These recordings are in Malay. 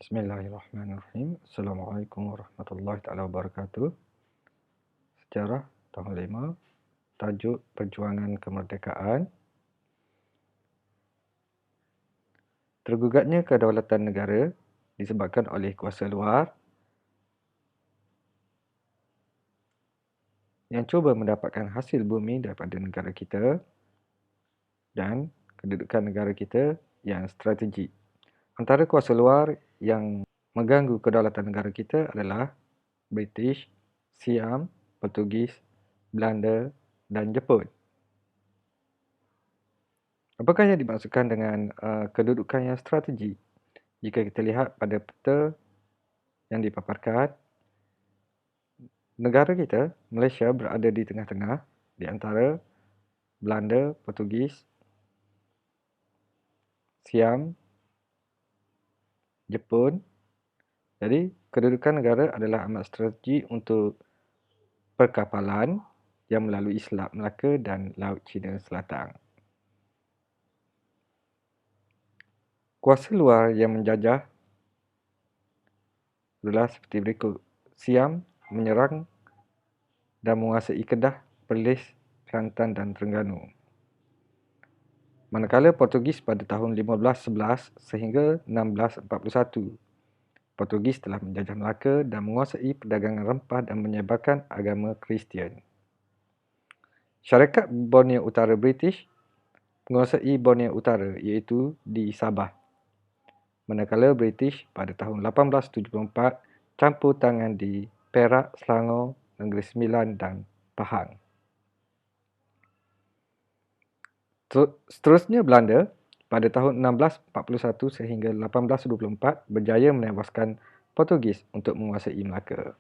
Bismillahirrahmanirrahim. Assalamualaikum warahmatullahi taala wabarakatuh. Sejarah tahun 5, tajuk Perjuangan Kemerdekaan. Tergugatnya kedaulatan negara disebabkan oleh kuasa luar yang cuba mendapatkan hasil bumi daripada negara kita dan kedudukan negara kita yang strategik. Antara kuasa luar yang mengganggu kedaulatan negara kita adalah British, Siam, Portugis, Belanda dan Jepun. Apakah yang dimaksudkan dengan kedudukan yang strategi? Jika kita lihat pada peta yang dipaparkan, negara kita, Malaysia, berada di tengah-tengah di antara Belanda, Portugis, Siam, Jepun. Jadi, kedudukan negara adalah amat strategi untuk perkapalan yang melalui Selat Melaka dan Laut Cina Selatan. Kuasa luar yang menjajah adalah seperti berikut. Siam menyerang dan menguasai Kedah, Perlis, Kelantan dan Terengganu. Manakala Portugis pada tahun 1511 sehingga 1641, Portugis telah menjajah Melaka dan menguasai perdagangan rempah dan menyebarkan agama Kristian. Syarikat Borneo Utara British menguasai Borneo Utara iaitu di Sabah. Manakala British pada tahun 1874 campur tangan di Perak, Selangor, Negeri Sembilan dan Pahang. Seterusnya Belanda pada tahun 1641 sehingga 1824 berjaya menewaskan Portugis untuk menguasai Melaka.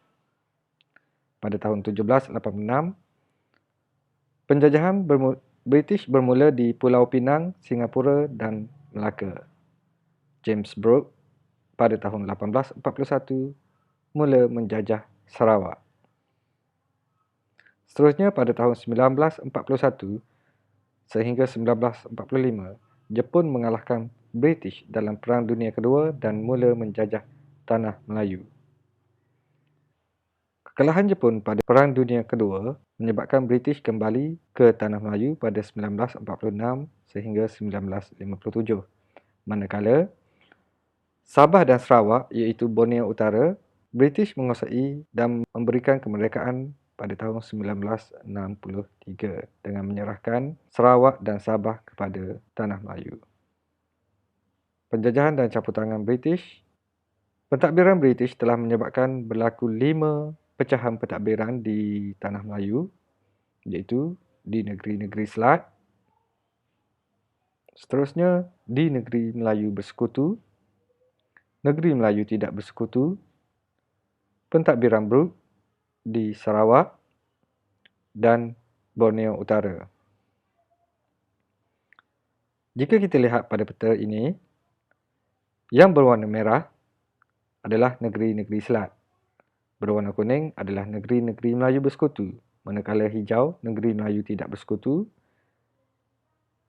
Pada tahun 1786, penjajahan British bermula di Pulau Pinang, Singapura dan Melaka. James Brooke pada tahun 1841 mula menjajah Sarawak. Seterusnya pada tahun 1941 sehingga 1945, Jepun mengalahkan British dalam Perang Dunia Kedua dan mula menjajah tanah Melayu. Kekalahan Jepun pada Perang Dunia Kedua menyebabkan British kembali ke tanah Melayu pada 1946 sehingga 1957. Manakala Sabah dan Sarawak iaitu Borneo Utara, British menguasai dan memberikan kemerdekaan pada tahun 1963 dengan menyerahkan Sarawak dan Sabah kepada tanah Melayu. Penjajahan dan campur tangan British. Pentadbiran British telah menyebabkan berlaku 5 pecahan pentadbiran di tanah Melayu, iaitu di negeri-negeri Selat, seterusnya di negeri Melayu Bersekutu, negeri Melayu Tidak Bersekutu, pentadbiran Brooke di Sarawak dan Borneo Utara. Jika kita lihat pada peta ini, yang berwarna merah adalah negeri-negeri Selat. Berwarna kuning adalah negeri-negeri Melayu Bersekutu, manakala hijau negeri Melayu Tidak Bersekutu,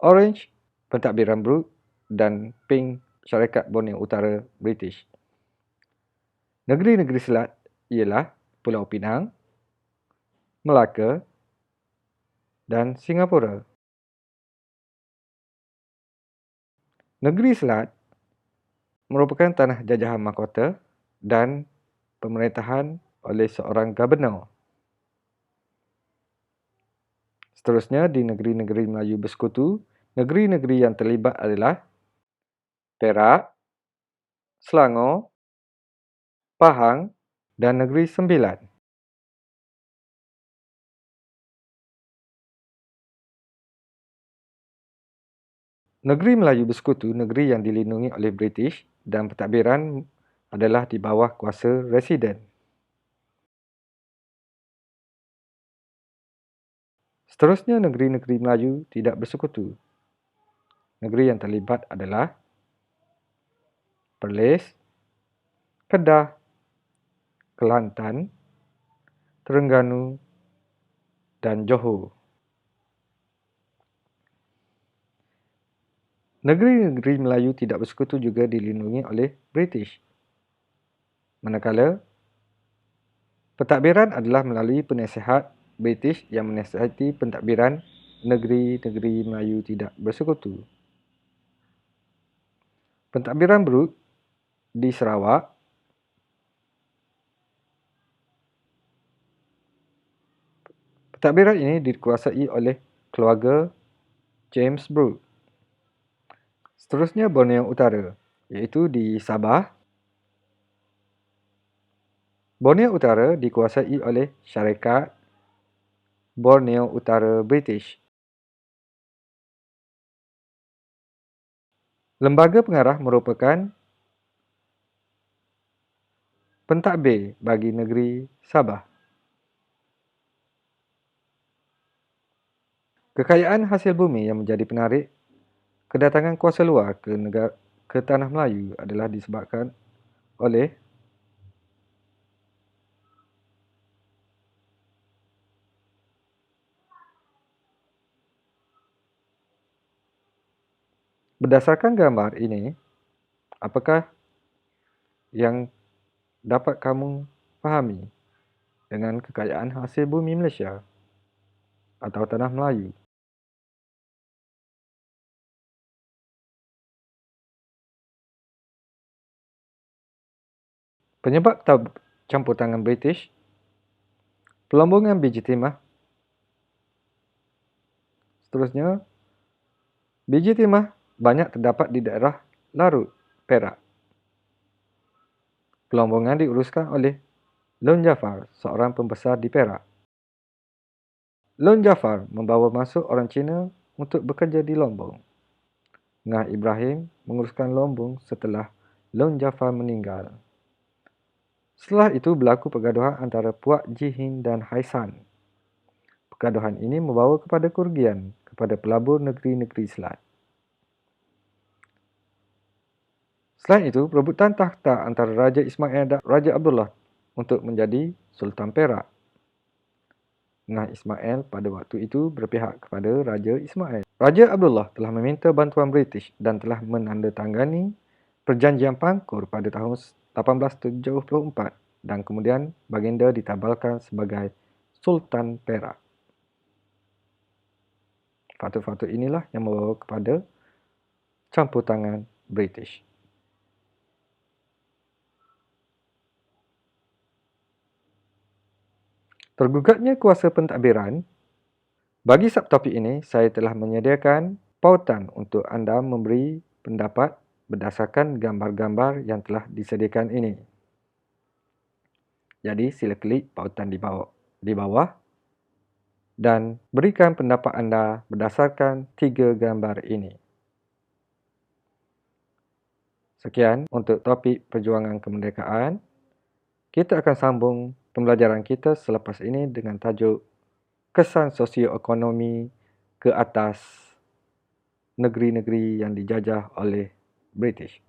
orange pentadbiran Brooke dan pink syarikat Borneo Utara British. Negeri-negeri Selat ialah Pulau Pinang, Melaka dan Singapura. Negeri Selat merupakan tanah jajahan mahkota dan pemerintahan oleh seorang gubernur. Seterusnya di negeri-negeri Melayu Bersekutu, negeri-negeri yang terlibat adalah Perak, Selangor, Pahang dan Negeri Sembilan. Negeri Melayu Bersekutu, negeri yang dilindungi oleh British dan pentadbiran adalah di bawah kuasa residen. Seterusnya negeri-negeri Melayu Tidak Bersekutu. Negeri yang terlibat adalah Perlis, Kedah, Kelantan, Terengganu dan Johor. Negeri-negeri Melayu Tidak Bersekutu juga dilindungi oleh British. Manakala pentadbiran adalah melalui penasihat British yang menasihati pentadbiran negeri-negeri Melayu tidak bersekutu. Pentadbiran Brooke di Sarawak pentadbiran ini dikuasai oleh keluarga James Brooke. Seterusnya Borneo Utara, iaitu di Sabah. Borneo Utara dikuasai oleh Syarikat Borneo Utara British. Lembaga pengarah merupakan pentadbir bagi negeri Sabah. Kekayaan hasil bumi yang menjadi penarik kedatangan kuasa luar ke tanah Melayu adalah disebabkan oleh berdasarkan gambar ini, apakah yang dapat kamu fahami dengan kekayaan hasil bumi Malaysia atau tanah Melayu? Penyebab campur tangan British, pelombongan biji timah. Seterusnya, biji timah banyak terdapat di daerah Larut, Perak. Pelombongan diuruskan oleh Lon Jafar, seorang pembesar di Perak. Lon Jafar membawa masuk orang Cina untuk bekerja di Lombong. Ngah Ibrahim menguruskan Lombong setelah Lon Jafar meninggal. Setelah itu berlaku pergaduhan antara Puak Jihin dan Haisan. Pergaduhan ini membawa kepada kerugian kepada pelabur negeri-negeri Selat. Selain itu, perebutan takhta antara Raja Ismail dan Raja Abdullah untuk menjadi Sultan Perak. Ngah Ismail pada waktu itu berpihak kepada Raja Ismail. Raja Abdullah telah meminta bantuan British dan telah menandatangani Perjanjian Pangkur pada tahun 1874 dan kemudian baginda ditabalkan sebagai Sultan Perak. Faktor-faktor inilah yang membawa kepada campur tangan British. Tergugatnya kuasa pentadbiran. Bagi subtopik ini, saya telah menyediakan pautan untuk anda memberi pendapat berdasarkan gambar-gambar yang telah disediakan ini. Jadi, sila klik pautan di bawah dan berikan pendapat anda berdasarkan 3 gambar ini. Sekian untuk topik perjuangan kemerdekaan. Kita akan sambung pembelajaran kita selepas ini dengan tajuk kesan sosioekonomi ke atas negeri-negeri yang dijajah oleh British.